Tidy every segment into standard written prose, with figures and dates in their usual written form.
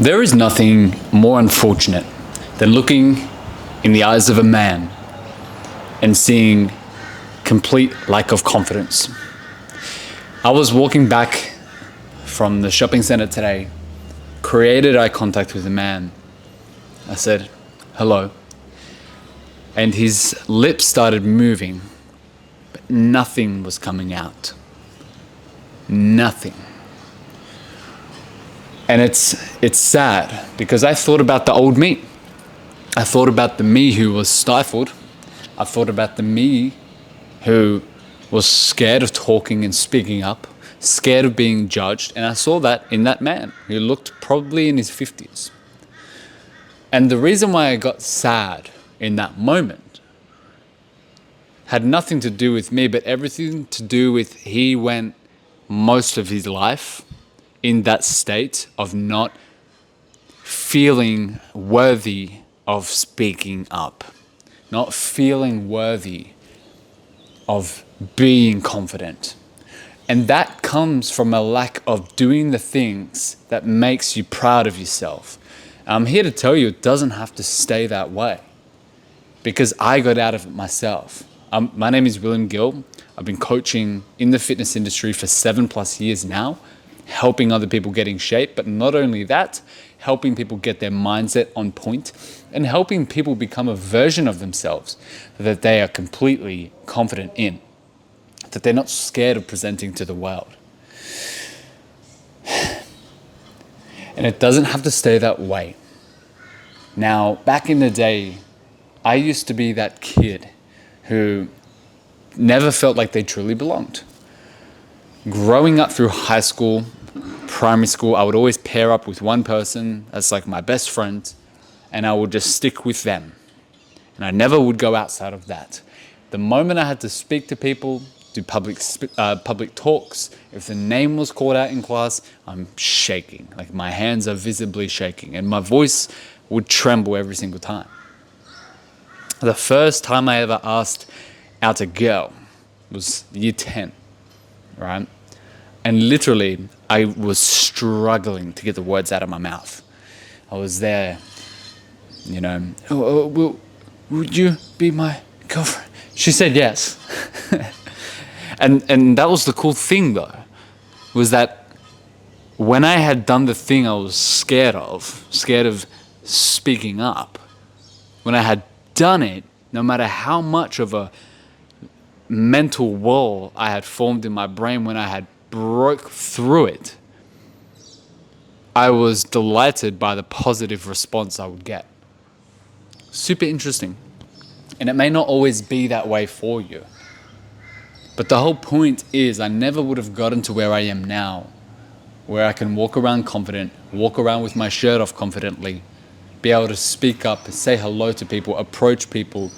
There is nothing more unfortunate than looking in the eyes of a man and seeing complete lack of confidence. I was walking back from the shopping center today, created eye contact with a man. I said, hello. And his lips started moving, but nothing was coming out. Nothing. And it's sad because I thought about the old me. I thought about the me who was stifled. I thought about the me who was scared of talking and speaking up, scared of being judged. And I saw that in that man who looked probably in his 50s. And the reason why I got sad in that moment had nothing to do with me, but everything to do with he went most of his life in that state of not feeling worthy of speaking up, not feeling worthy of being confident. And that comes from a lack of doing the things that makes you proud of yourself. I'm here to tell you it doesn't have to stay that way, because I got out of it myself. My name is Gill. I've been coaching in the fitness industry for 7+ years now, helping other people get in shape, but not only that, helping people get their mindset on point and helping people become a version of themselves that they are completely confident in, that they're not scared of presenting to the world. And it doesn't have to stay that way. Now, back in the day, I used to be that kid who never felt like they truly belonged. Growing up through high school, primary school, I would always pair up with one person as like my best friend, and I would just stick with them. And I never would go outside of that. The moment I had to speak to people, do public talks, if the name was called out in class, I'm shaking. Like my hands are visibly shaking and my voice would tremble every single time. The first time I ever asked out a girl was year 10. Right? And literally, I was struggling to get the words out of my mouth. I was there, would you be my girlfriend? She said yes. and that was the cool thing though, was that when I had done the thing I was scared of speaking up, when I had done it, no matter how much of a mental wall I had formed in my brain, when I had broke through it, I was delighted by the positive response I would get. Super interesting. And it may not always be that way for you. But the whole point is I never would have gotten to where I am now, where I can walk around confident, walk around with my shirt off confidently, be able to speak up, say hello to people, approach people,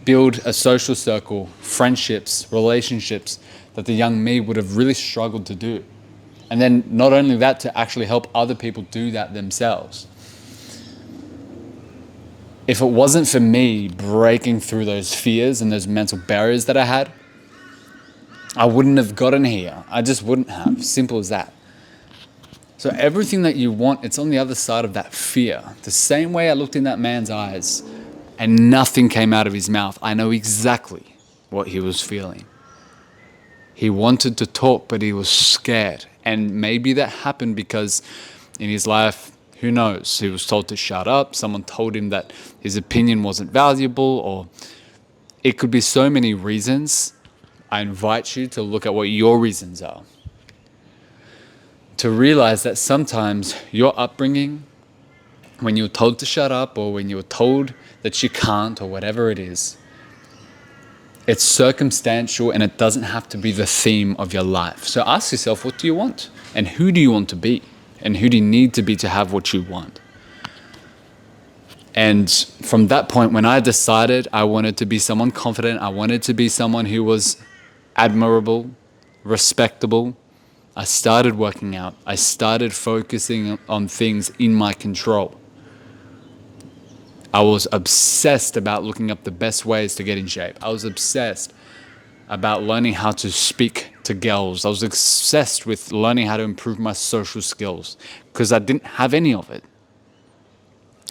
build a social circle, friendships, relationships that the young me would have really struggled to do. And then not only that, to actually help other people do that themselves. If it wasn't for me breaking through those fears and those mental barriers that I had, I wouldn't have gotten here. I just wouldn't have. Simple as that. So everything that you want, it's on the other side of that fear. The same way I looked in that man's eyes and nothing came out of his mouth, I know exactly what he was feeling. He wanted to talk, but he was scared. And maybe that happened because in his life, who knows, he was told to shut up, someone told him that his opinion wasn't valuable, or it could be so many reasons. I invite you to look at what your reasons are. To realize that sometimes your upbringing, when you were told to shut up or when you were told that you can't or whatever it is, it's circumstantial and it doesn't have to be the theme of your life. So ask yourself, what do you want? And who do you want to be? And who do you need to be to have what you want? And from that point, when I decided I wanted to be someone confident, I wanted to be someone who was admirable, respectable, I started working out. I started focusing on things in my control. I was obsessed about looking up the best ways to get in shape. I was obsessed about learning how to speak to girls. I was obsessed with learning how to improve my social skills because I didn't have any of it.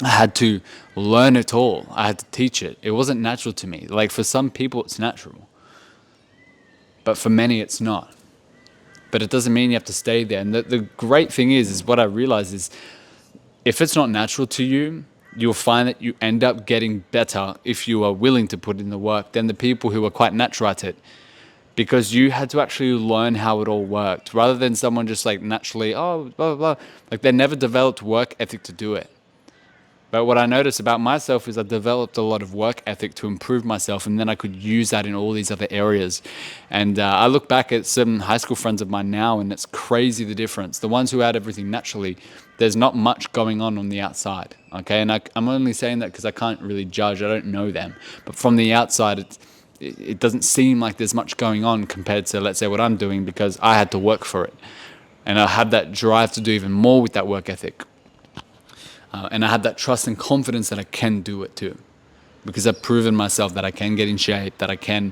I had to learn it all. I had to teach it. It wasn't natural to me. Like for some people, it's natural, but for many, it's not. But it doesn't mean you have to stay there. And the great thing is what I realized is if it's not natural to you, you'll find that you end up getting better if you are willing to put in the work than the people who are quite natural at it. Because you had to actually learn how it all worked rather than someone just like naturally, oh, blah, blah, blah. Like they never developed work ethic to do it. But what I noticed about myself is I developed a lot of work ethic to improve myself, and then I could use that in all these other areas. And I look back at some high school friends of mine now, and it's crazy the difference. The ones who had everything naturally, there's not much going on the outside, okay? And I'm only saying that because I can't really judge. I don't know them. But from the outside, it doesn't seem like there's much going on compared to, let's say, what I'm doing because I had to work for it. And I have that drive to do even more with that work ethic. And I had that trust and confidence that I can do it too, because I've proven myself that I can get in shape, that I can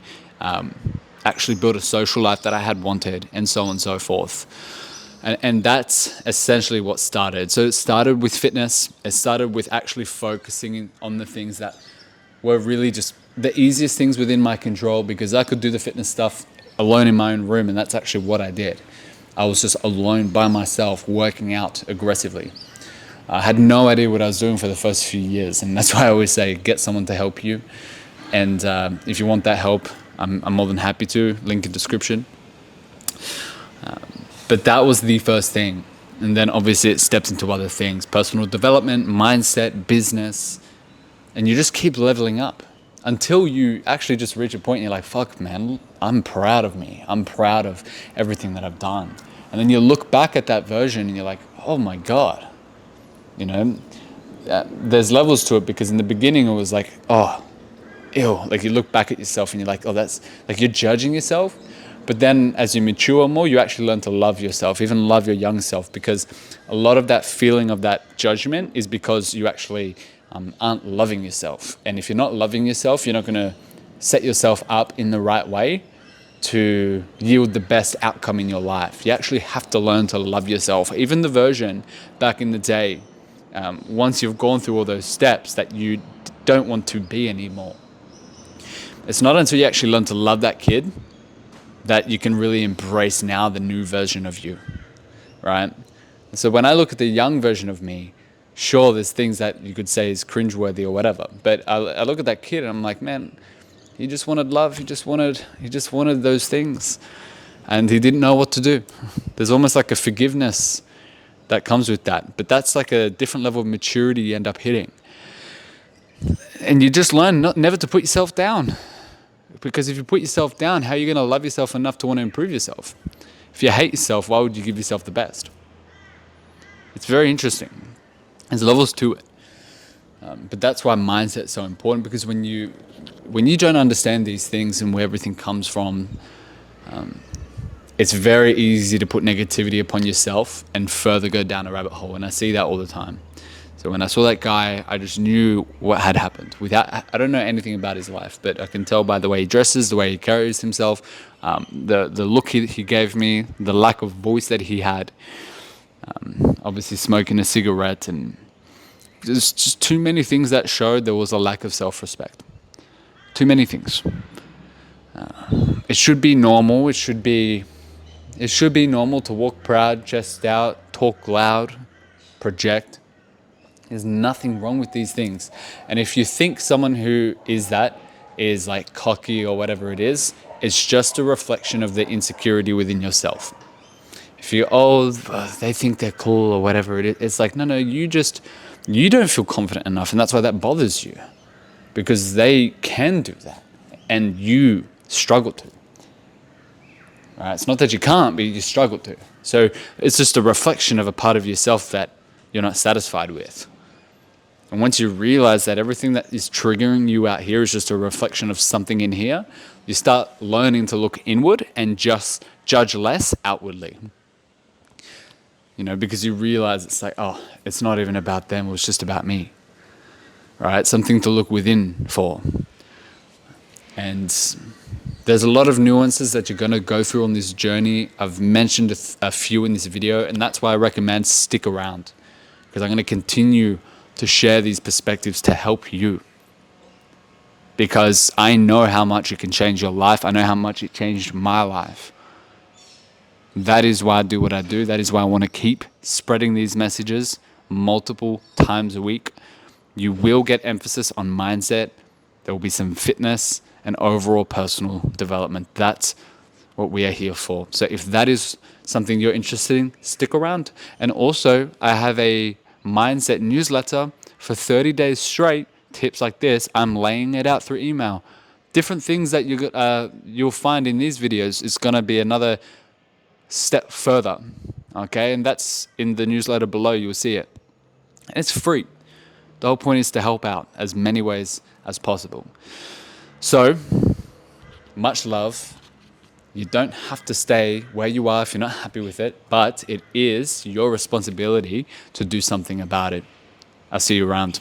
actually build a social life that I had wanted, and so on and so forth. And that's essentially what started. So it started with fitness. It started with actually focusing on the things that were really just the easiest things within my control, because I could do the fitness stuff alone in my own room, and that's actually what I did. I was just alone by myself working out aggressively. I had no idea what I was doing for the first few years, and that's why I always say get someone to help you. And if you want that help, I'm more than happy to. Link in description. But that was the first thing, and then obviously it steps into other things: personal development, mindset, business, and you just keep leveling up until you actually just reach a point and you're like, fuck, man, I'm proud of me. I'm proud of everything that I've done. And then you look back at that version and you're like, oh my God. You know, there's levels to it, because in the beginning it was like, oh, ew. Like you look back at yourself and you're like, oh, that's like you're judging yourself. But then as you mature more, you actually learn to love yourself, even love your young self, because a lot of that feeling of that judgment is because you actually aren't loving yourself. And if you're not loving yourself, you're not going to set yourself up in the right way to yield the best outcome in your life. You actually have to learn to love yourself. Even the version back in the day, once you've gone through all those steps that you don't want to be anymore. It's not until you actually learn to love that kid that you can really embrace now the new version of you, right? So when I look at the young version of me, sure, there's things that you could say is cringeworthy or whatever, but I look at that kid and I'm like, man, he just wanted love. He just wanted those things, and he didn't know what to do. There's almost like a forgiveness that comes with that, but that's like a different level of maturity you end up hitting. And you just learn never to put yourself down, because if you put yourself down, how are you going to love yourself enough to want to improve yourself? If you hate yourself, why would you give yourself the best? It's very interesting. There's levels to it. But that's why mindset is so important, because when you don't understand these things and where everything comes from, it's very easy to put negativity upon yourself and further go down a rabbit hole. And I see that all the time. So when I saw that guy, I just knew what had happened. I don't know anything about his life, but I can tell by the way he dresses, the way he carries himself, the look he gave me, the lack of voice that he had, obviously smoking a cigarette, and there's just too many things that showed there was a lack of self-respect. Too many things. It should be normal. It should be normal to walk proud, chest out, talk loud, project. There's nothing wrong with these things. And if you think someone who is that is like cocky or whatever it is, it's just a reflection of the insecurity within yourself. If you, they think they're cool or whatever it is, it's like, no, you don't feel confident enough. And that's why that bothers you, because they can do that and you struggle to. Right? It's not that you can't, but you struggle to. So it's just a reflection of a part of yourself that you're not satisfied with. And once you realize that everything that is triggering you out here is just a reflection of something in here, you start learning to look inward and just judge less outwardly. You know, because you realize it's like, oh, it's not even about them, it's just about me. Right? Something to look within for. And There's a lot of nuances that you're going to go through on this journey. I've mentioned a few in this video, and that's why I recommend stick around, because I'm going to continue to share these perspectives to help you, because I know how much it can change your life. I know how much it changed my life. That is why I do what I do. That is why I want to keep spreading these messages multiple times a week. You will get emphasis on mindset. There will be some fitness and overall personal development. That's what we are here for. So if that is something you're interested in, stick around. And also, I have a mindset newsletter for 30 days straight. Tips like this, I'm laying it out through email. Different things that you'll find in these videos is going to be another step further. Okay, and that's in the newsletter below. You'll see it. And it's free. The whole point is to help out as many ways as possible. So, much love. You don't have to stay where you are if you're not happy with it, but it is your responsibility to do something about it. I'll see you around.